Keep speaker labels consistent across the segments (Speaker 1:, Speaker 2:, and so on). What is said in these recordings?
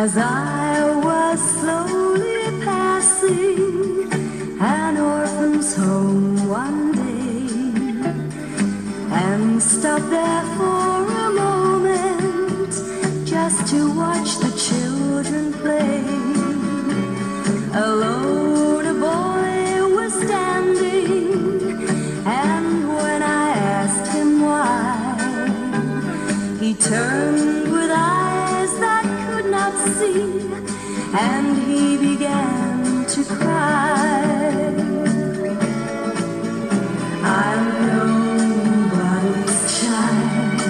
Speaker 1: As I was slowly passing an orphan's home one day, and stopped there for a moment just to watch the children play. Alone a boy was standing, and when I asked him why, he turned with eyes that could not see, and he began to cry. I'm nobody's child,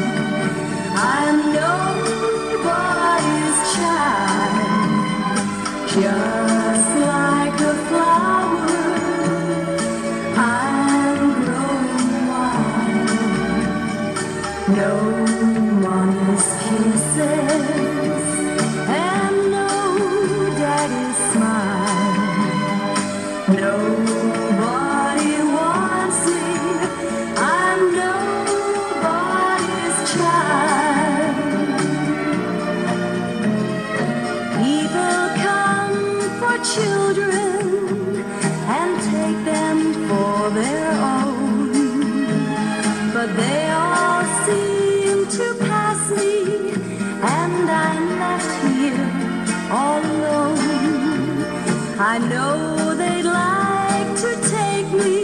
Speaker 1: I'm nobody's child, just like a flower, I'm growing wild. No mommy's kisses and no daddy's smile. Nobody wants me, I'm nobody's child. People come for children and take them for their own, but they all seem to pass me, and I'm left here all alone. I know they'd like to take me,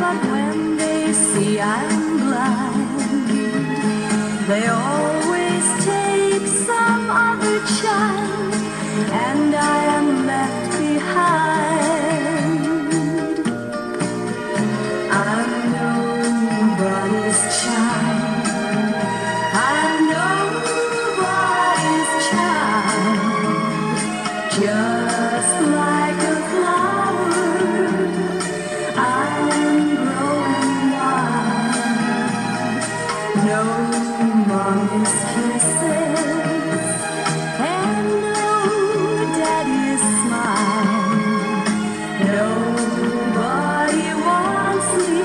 Speaker 1: but when they see I'm blind, they always take some other child, and I am left behind. I'm nobody's child, I'm nobody's child, just like a flower, I'm growing wild. No mommy's kisses and no daddy's smile. Nobody wants me,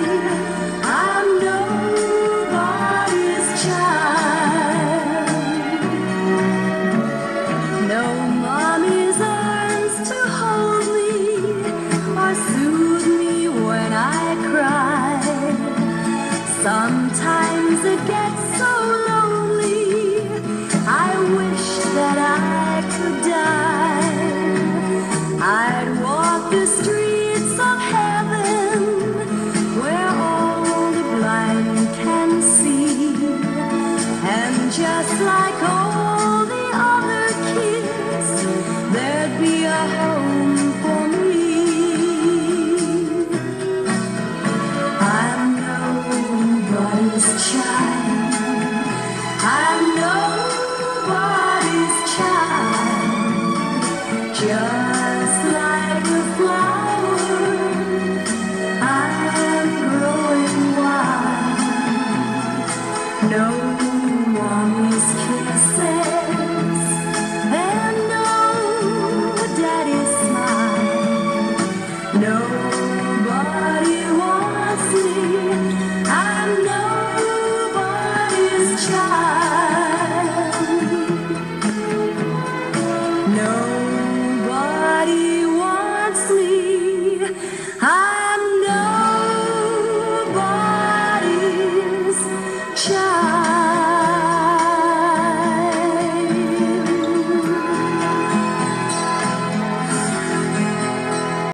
Speaker 1: I'm nobody's child. No mommy's arms to hold me or soothe me when I cry. Sometimes it gets so lonely, I wish that I could die. I'd walk the streets of heaven where all the blind can see, and just like all the other kids, there'd be a home for me. I'm nobody's child, I'm nobody's child, just like a flower, I'm growing wild. No mommy's kisses and no daddy's smile. Nobody wants me, I'm nobody's child. Nobody wants me, I'm nobody's child.